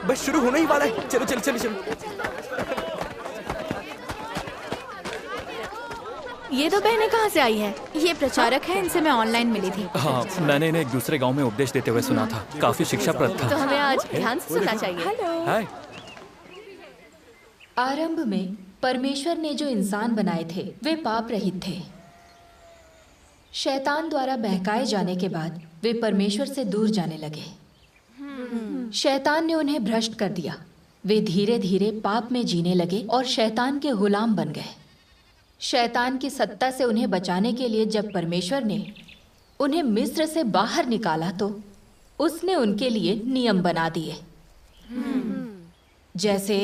बस शुरू होने ही वाला है। चलो चलो चलो चलो। ये दो बहनें कहाँ से आई हैं? ये प्रचारक हैं, इनसे मैं ऑनलाइन मिली थी। हाँ, मैंने इन्हें एक दूसरे गांव में उपदेश देते हुए सुना था। काफी शिक्षाप्रद तो था। हमें आज ध्यान से सुनना चाहिए। हेलो। हाय। आरंभ में परमेश्वर ने जो इंसान बनाए थे वे पाप रहित थे। शैतान द्वारा बहकाए जाने के बाद वे परमेश्वर से दूर जाने लगे। शैतान ने उन्हें भ्रष्ट कर दिया। वे धीरे धीरे पाप में जीने लगे और शैतान के गुलाम बन गए। शैतान की सत्ता से उन्हें बचाने के लिए जब परमेश्वर ने उन्हें मिस्र से बाहर निकाला तो उसने उनके लिए नियम बना दिए। जैसे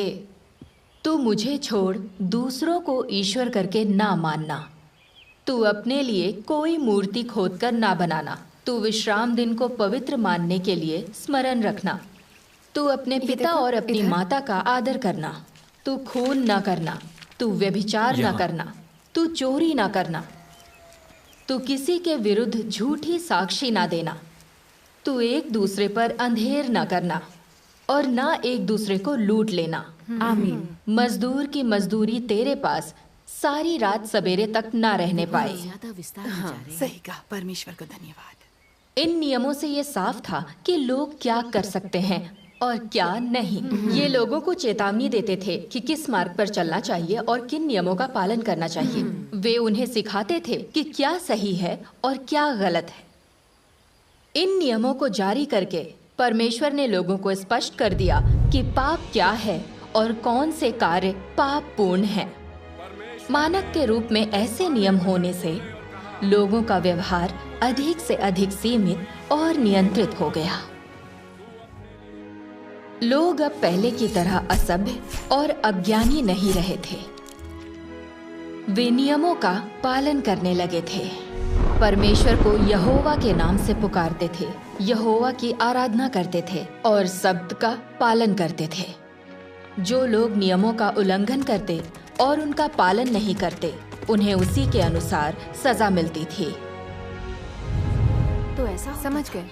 तू मुझे छोड़ दूसरों को ईश्वर करके ना मानना, तू अपने लिए कोई मूर्ति खोदकर ना बनाना, तू विश्राम दिन को पवित्र मानने के लिए स्मरण रखना, तू अपने पिता और अपनी माता का आदर करना, तू खून ना करना, तू व्यभिचार ना करना, तू चोरी ना करना, तू किसी के विरुद्ध झूठी साक्षी ना देना, तू एक दूसरे पर अंधेर ना करना और ना एक दूसरे को लूट लेना। आमीन। मजदूर की मजदूरी तेरे पास सारी रात सवेरे तक ना रहने पाए। हाँ, सही कहा। परमेश्वर को धन्यवाद। इन नियमों से ये साफ था कि लोग क्या कर सकते हैं और क्या नहीं। ये लोगों को चेतावनी देते थे कि किस मार्ग पर चलना चाहिए और किन नियमों का पालन करना चाहिए। वे उन्हें सिखाते थे कि क्या सही है और क्या गलत है। इन नियमों को जारी करके परमेश्वर ने लोगों को स्पष्ट कर दिया कि पाप क्या है और कौन से कार्य पाप पूर्ण हैं। मानक के रूप में ऐसे नियम होने से लोगों का व्यवहार अधिक से अधिक सीमित और नियंत्रित हो गया। लोग अब पहले की तरह असभ्य और अज्ञानी नहीं रहे थे। वे नियमों का पालन करने लगे थे। परमेश्वर को यहोवा के नाम से पुकारते थे, यहोवा की आराधना करते थे और शब्द का पालन करते थे। जो लोग नियमों का उल्लंघन करते और उनका पालन नहीं करते, उन्हें उसी के अनुसार सजा मिलती थी। तो ऐसा समझ गए।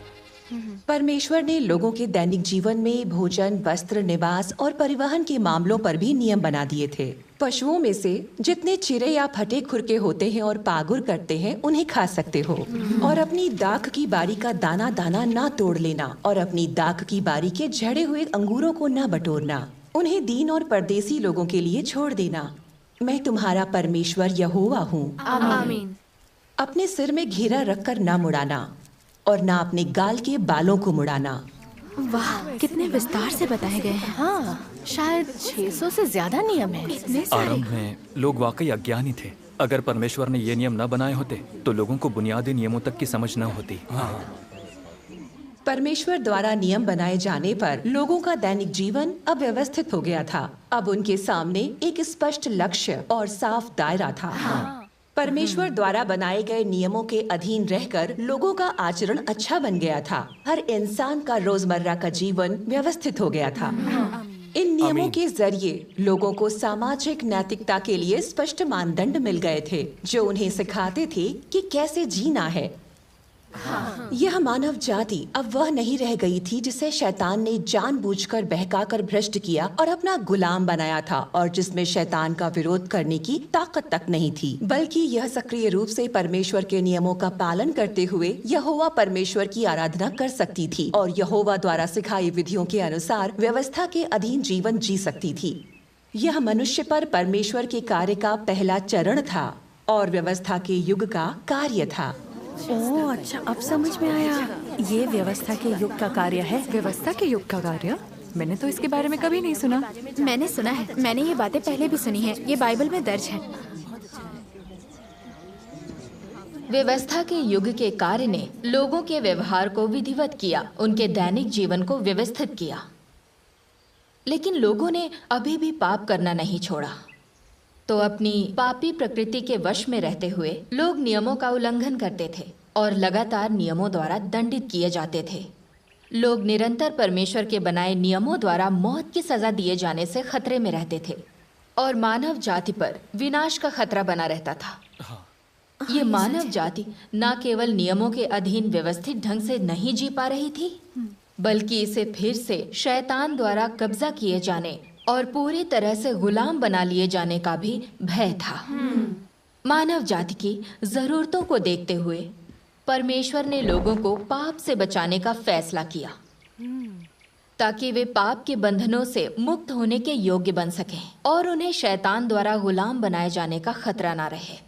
परमेश्वर ने लोगों के दैनिक जीवन में भोजन, वस्त्र, निवास और परिवहन के मामलों पर भी नियम बना दिए थे। पशुओं में से जितने चिरे या फटे खुरके होते हैं और पागुर करते हैं उन्हें खा सकते हो, और अपनी दाख की बारी का दाना दाना ना तोड़ लेना, और अपनी दाख की बारी के झड़े हुए अंगूरों को ना बटोरना। उन्हें दीन और परदेसी लोगों के लिए छोड़ देना। मैं तुम्हारा परमेश्वर यहोवा हूँ। आमीन। अपने सिर में घेरा रखकर ना मुड़ाना और ना अपने गाल के बालों को मुड़ाना। वाह, कितने विस्तार से बताए गए हैं। हाँ, शायद 600 से ज्यादा नियम हैं। इतने सारे। आरंभ में लोग वाकई अज्ञानी थे। अगर परमेश्वर ने ये नियम न बनाए होते तो लोगों को बुनियादी नियमों तक की समझ न होती। परमेश्वर द्वारा नियम बनाए जाने पर लोगों का दैनिक जीवन अब व्यवस्थित हो गया था। अब उनके सामने एक स्पष्ट लक्ष्य और साफ दायरा था। परमेश्वर द्वारा बनाए गए नियमों के अधीन रहकर लोगों का आचरण अच्छा बन गया था। हर इंसान का रोजमर्रा का जीवन व्यवस्थित हो गया था। इन नियमों के जरिए लोगों को सामाजिक नैतिकता के लिए स्पष्ट मानदंड मिल गए थे, जो उन्हें सिखाते थे कि कैसे जीना है। यह मानव जाति अब वह नहीं रह गई थी जिसे शैतान ने जानबूझकर बहकाकर भ्रष्ट किया और अपना गुलाम बनाया था, और जिसमें शैतान का विरोध करने की ताकत तक नहीं थी, बल्कि यह सक्रिय रूप से परमेश्वर के नियमों का पालन करते हुए यहोवा परमेश्वर की आराधना कर सकती थी और यहोवा द्वारा सिखाई विधियों के अनुसार व्यवस्था के अधीन जीवन जी सकती थी। यह मनुष्य पर परमेश्वर के कार्य का पहला चरण था और व्यवस्था के युग का कार्य था। ओह अच्छा, अब समझ में आया। ये व्यवस्था के युग का कार्य है। व्यवस्था के युग का कार्य? मैंने तो इसके बारे में कभी नहीं सुना। मैंने सुना है, मैंने ये बातें पहले भी सुनी है। ये बाइबल में दर्ज है। व्यवस्था के युग के कार्य ने लोगों के व्यवहार को विधिवत किया, उनके दैनिक जीवन को व्यवस्थित किया। लेकिन लोगों ने अभी भी पाप करना नहीं छोड़ा। तो अपनी पापी प्रकृति के वश में रहते हुए लोग नियमों का उल्लंघन करते थे और लगातार नियमों द्वारा दंडित किए जाते थे। लोग निरंतर परमेश्वर के बनाए नियमों द्वारा मौत की सजा दिए जाने से खतरे में रहते थे और मानव जाति पर विनाश का खतरा बना रहता था। ये मानव जाति न केवल नियमों के अधीन व्यवस्थित ढंग से नहीं जी पा रही थी, बल्कि इसे फिर से शैतान द्वारा कब्जा किए जाने और पूरी तरह से गुलाम बना लिए जाने का भी भय था। मानव जाति की जरूरतों को देखते हुए परमेश्वर ने लोगों को पाप से बचाने का फैसला किया, ताकि वे पाप के बंधनों से मुक्त होने के योग्य बन सकें और उन्हें शैतान द्वारा गुलाम बनाए जाने का खतरा ना रहे।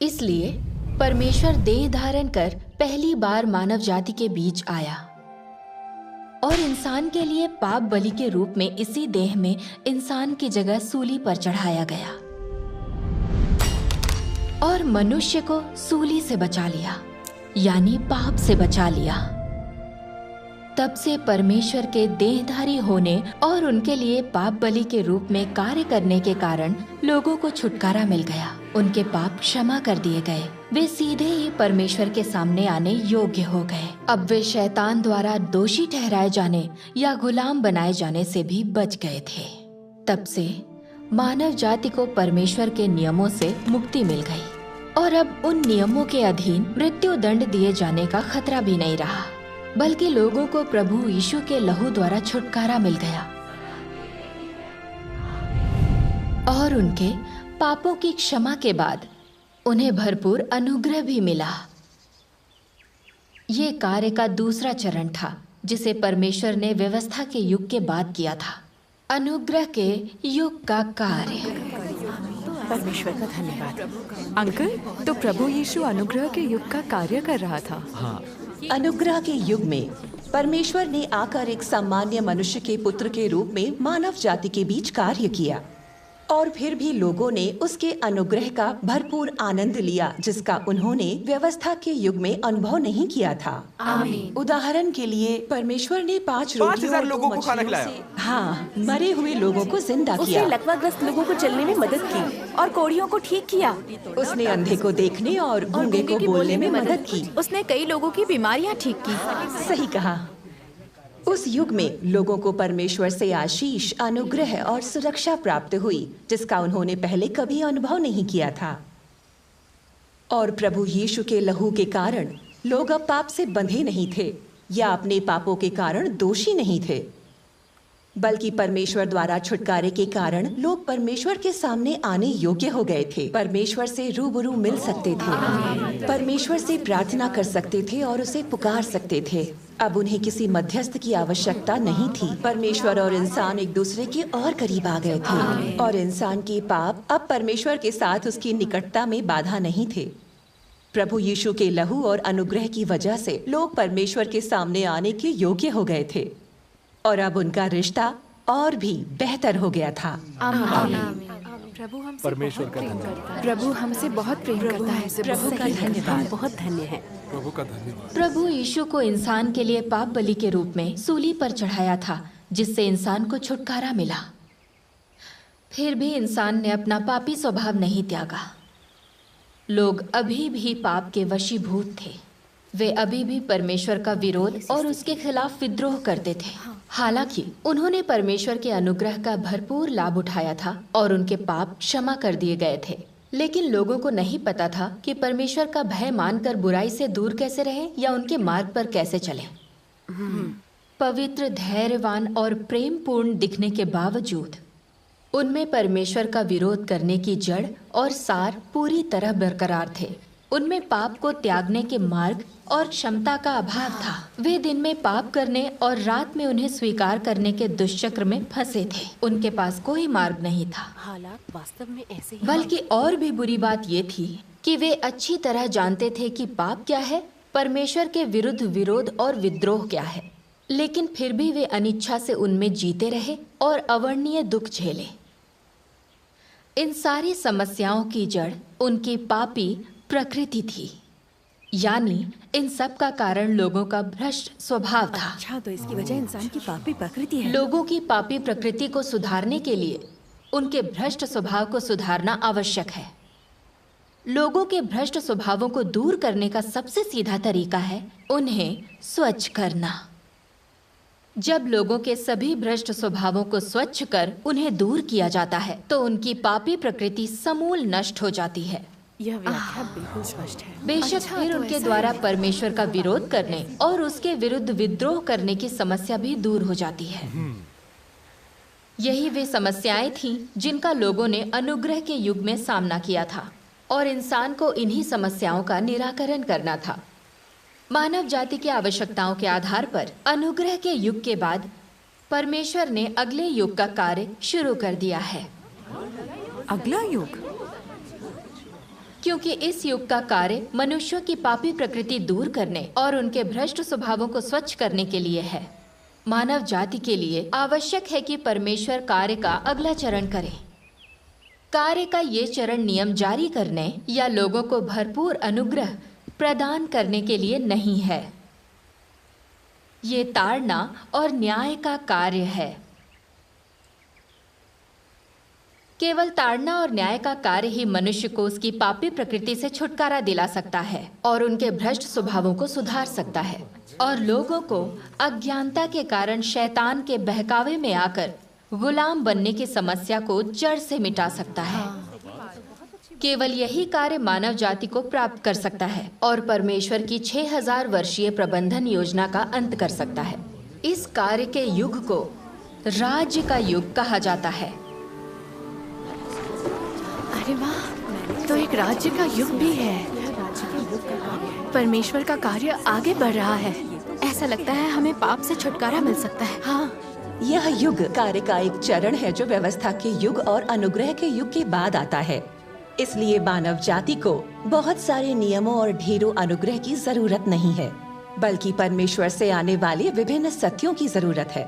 इसलिए परमेश्वर देह धारण कर पहली बार मानव जाति के बीच आया और इंसान के लिए पाप बलि के रूप में इसी देह में इंसान की जगह सूली पर चढ़ाया गया और मनुष्य को सूली से बचा लिया, यानी पाप से बचा लिया। तब से परमेश्वर के देहधारी होने और उनके लिए पाप बलि के रूप में कार्य करने के कारण लोगों को छुटकारा मिल गया। उनके पाप क्षमा कर दिए गए। वे सीधे ही परमेश्वर के सामने आने योग्य हो गए। अब वे शैतान द्वारा दोषी ठहराए जाने या गुलाम बनाए जाने से भी बच गए थे। तब से मानव जाति को परमेश्वर के नियमों से मुक्ति मिल गई और अब उन नियमों के अधीन मृत्यु दंड दिए जाने का खतरा भी नहीं रहा, बल्कि लोगों को प्रभु यीशु के लहू द्वारा छुटकारा मिल गया और उनके पापों की क्षमा के बाद उन्हें भरपूर अनुग्रह भी मिला। ये कार्य का दूसरा चरण था जिसे परमेश्वर ने व्यवस्था के युग के बाद किया था, अनुग्रह के युग का कार्य। परमेश्वर का धन्यवाद। अंकल, तो प्रभु यीशु अनुग्रह के युग का कार्य कर रहा था। हाँ, अनुग्रह के युग में परमेश्वर ने आकर एक सामान्य मनुष्य के पुत्र के रूप में मानव जाति के बीच कार्य किया और फिर भी लोगों ने उसके अनुग्रह का भरपूर आनंद लिया, जिसका उन्होंने व्यवस्था के युग में अनुभव नहीं किया था। आमीन। उदाहरण के लिए परमेश्वर ने 5 रोटियों और 2 लोगों को खाना मछलियों खिलाया। से हाँ, मरे हुए लोगों को जिंदा किया। उसने लकवाग्रस्त लोगों को चलने में मदद की और कोढ़ियों को ठीक किया। उसने अंधे को देखने और गूंगे को बोलने में मदद की। उसने कई लोगों की बीमारियां ठीक की। सही कहा। उस युग में लोगों को परमेश्वर से आशीष, अनुग्रह और सुरक्षा प्राप्त हुई, जिसका उन्होंने पहले कभी अनुभव नहीं किया था। और प्रभु यीशु के लहू के कारण लोग अब पाप से बंधे नहीं थे या अपने पापों के कारण दोषी नहीं थे, बल्कि परमेश्वर द्वारा छुटकारे के कारण लोग परमेश्वर के सामने आने योग्य हो गए थे। परमेश्वर से रूबरू मिल सकते थे, परमेश्वर से प्रार्थना कर सकते थे और उसे पुकार सकते थे। अब उन्हें किसी मध्यस्थ की आवश्यकता नहीं थी। परमेश्वर और इंसान एक दूसरे के और करीब आ गए थे और इंसान के पाप अब परमेश्वर के साथ उसकी निकटता में बाधा नहीं थे। प्रभु यीशु के लहू और अनुग्रह की वजह से लोग परमेश्वर के सामने आने के योग्य हो गए थे और अब उनका रिश्ता और भी बेहतर हो गया था। परमेश्वर का धन्यवाद। प्रभु हमसे बहुत प्रेम करता है। प्रभु का धन्यवाद। बहुत धन्य है। प्रभु का धन्यवाद। प्रभु यीशु को इंसान के लिए पाप बलि के रूप में सूली पर चढ़ाया था, जिससे इंसान को छुटकारा मिला। फिर भी इंसान ने अपना पापी स्वभाव नहीं त्यागा। लोग अभी भी पाप के वशीभूत थे। वे अभी भी परमेश्वर का विरोध और उसके खिलाफ विद्रोह करते थे। हालांकि उन्होंने परमेश्वर के अनुग्रह का भरपूर लाभ उठाया था और उनके पाप क्षमा कर दिए गए थे, लेकिन लोगों को नहीं पता था कि परमेश्वर का भय मानकर बुराई से दूर कैसे रहें या उनके मार्ग पर कैसे चलें। पवित्र, धैर्यवान और प्रेम पूर्ण दिखने के बावजूद उनमें परमेश्वर का विरोध करने की जड़ और सार पूरी तरह बरकरार थे। उनमें पाप को त्यागने के मार्ग और क्षमता का अभाव था। वे दिन में पाप करने और रात में उन्हें स्वीकार करने के दुष्चक्र में फंसे थे। उनके पास कोई मार्ग नहीं था। हालात वास्तव में ऐसे ही। बल्कि और भी बुरी बात ये थी कि वे अच्छी तरह जानते थे कि पाप क्या है, परमेश्वर के विरुद्ध विरोध और विद्रोह क्या है, लेकिन फिर भी वे अनिच्छा से उनमें जीते रहे और अवर्णनीय दुख झेले। इन सारी समस्याओं की जड़ उनकी पापी प्रकृति थी, यानी इन सब का कारण लोगों का भ्रष्ट स्वभाव था। अच्छा, तो इसकी वजह इंसान की पापी प्रकृति है। लोगों की पापी प्रकृति को सुधारने के लिए उनके भ्रष्ट स्वभाव को सुधारना आवश्यक है। लोगों के भ्रष्ट स्वभावों को दूर करने का सबसे सीधा तरीका है उन्हें स्वच्छ करना। जब लोगों के सभी भ्रष्ट स्वभावों को स्वच्छ कर उन्हें दूर किया जाता है, तो उनकी पापी प्रकृति समूल नष्ट हो जाती है। यह व्याख्या बिल्कुल स्पष्ट है। बेशक फिर उनके द्वारा परमेश्वर का विरोध करने और उसके विरुद्ध विद्रोह करने की समस्या भी दूर हो जाती है। यही वे समस्याएं थीं जिनका लोगों ने अनुग्रह के युग में सामना किया था और इंसान को इन्हीं समस्याओं का निराकरण करना था। मानव जाति की आवश्यकताओं के आधार पर अनुग्रह के युग के बाद परमेश्वर ने अगले युग का कार्य शुरू कर दिया है। अगला युग? क्योंकि इस युग का कार्य मनुष्यों की पापी प्रकृति दूर करने और उनके भ्रष्ट स्वभावों को स्वच्छ करने के लिए है। मानव जाति के लिए आवश्यक है कि परमेश्वर कार्य का अगला चरण करे। कार्य का ये चरण नियम जारी करने या लोगों को भरपूर अनुग्रह प्रदान करने के लिए नहीं है। ये ताड़ना और न्याय का कार्य है। केवल ताड़ना और न्याय का कार्य ही मनुष्य को उसकी पापी प्रकृति से छुटकारा दिला सकता है और उनके भ्रष्ट स्वभावों को सुधार सकता है और लोगों को अज्ञानता के कारण शैतान के बहकावे में आकर गुलाम बनने की समस्या को जड़ से मिटा सकता है। केवल यही कार्य मानव जाति को प्राप्त कर सकता है और परमेश्वर की 6000 वर्षीय प्रबंधन योजना का अंत कर सकता है। इस कार्य के युग को राज्य का युग कहा जाता है। अरे वाह, तो एक राज्य का युग भी है। परमेश्वर का कार्य आगे बढ़ रहा है। ऐसा लगता है हमें पाप से छुटकारा मिल सकता है। हाँ, यह युग कार्य का एक चरण है जो व्यवस्था के युग और अनुग्रह के युग के बाद आता है। इसलिए मानव जाति को बहुत सारे नियमों और ढेरों अनुग्रह की जरूरत नहीं है, बल्कि परमेश्वर से आने वाले विभिन्न सत्यों की जरूरत है।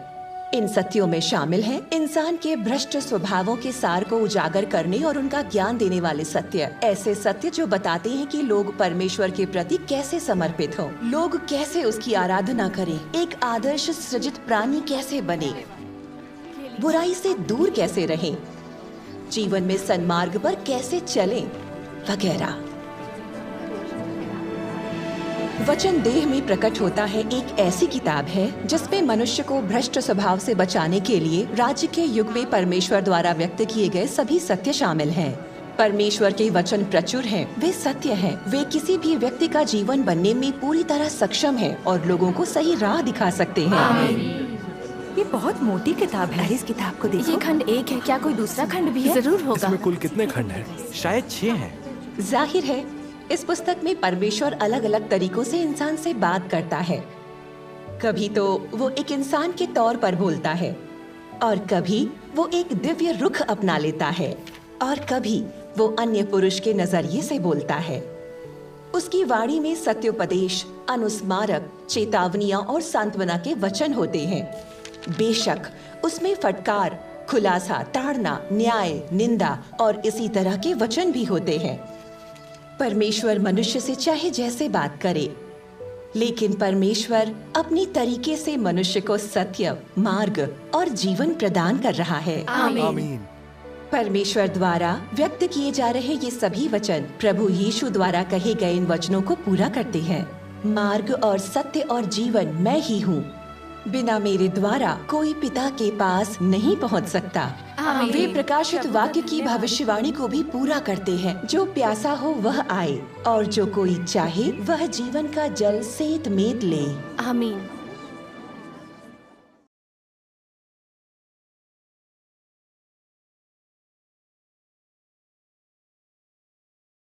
इन सत्यों में शामिल हैं इंसान के भ्रष्ट स्वभावों के सार को उजागर करने और उनका ज्ञान देने वाले सत्य। ऐसे सत्य जो बताते हैं कि लोग परमेश्वर के प्रति कैसे समर्पित हों, लोग कैसे उसकी आराधना करें, एक आदर्श सृजित प्राणी कैसे बने, बुराई से दूर कैसे रहें, जीवन में सन्मार्ग पर कैसे चलें, वगैरह। वचन देह में प्रकट होता है एक ऐसी किताब है जिसमें मनुष्य को भ्रष्ट स्वभाव से बचाने के लिए राज्य के युग में परमेश्वर द्वारा व्यक्त किए गए सभी सत्य शामिल हैं। परमेश्वर के वचन प्रचुर हैं, वे सत्य हैं, वे किसी भी व्यक्ति का जीवन बनने में पूरी तरह सक्षम हैं और लोगों को सही राह दिखा सकते हैं। ये बहुत मोटी किताब है। इस किताब को देखो। ये खंड 1 है, क्या कोई दूसरा खंड भी है? जरूर होगा। इसमें कुल कितने खंड हैं? शायद 6 हैं। जाहिर है इस पुस्तक में परमेश्वर अलग अलग तरीकों से इंसान से बात करता है। कभी तो वो एक इंसान के तौर पर बोलता है और कभी वो एक दिव्य रुख अपना लेता है और कभी वो अन्य पुरुष के नजरिए से बोलता है। उसकी वाणी में सत्योपदेश, अनुस्मारक, चेतावनियां और सांत्वना के वचन होते हैं। बेशक उसमें फटकार, खुलासा, ताड़ना, न्याय, निंदा और इसी तरह के वचन भी होते हैं। परमेश्वर मनुष्य से चाहे जैसे बात करे, लेकिन परमेश्वर अपनी तरीके से मनुष्य को सत्य, मार्ग और जीवन प्रदान कर रहा है। आमीन। परमेश्वर द्वारा व्यक्त किए जा रहे ये सभी वचन प्रभु यीशु द्वारा कहे गए इन वचनों को पूरा करते हैं। मार्ग और सत्य और जीवन मैं ही हूँ। बिना मेरे द्वारा कोई पिता के पास नहीं पहुँच सकता। वे प्रकाशित वाक्य की भविष्यवाणी को भी पूरा करते हैं। जो प्यासा हो वह आए और जो कोई चाहे वह जीवन का जल सेत मेत ले। आमीन।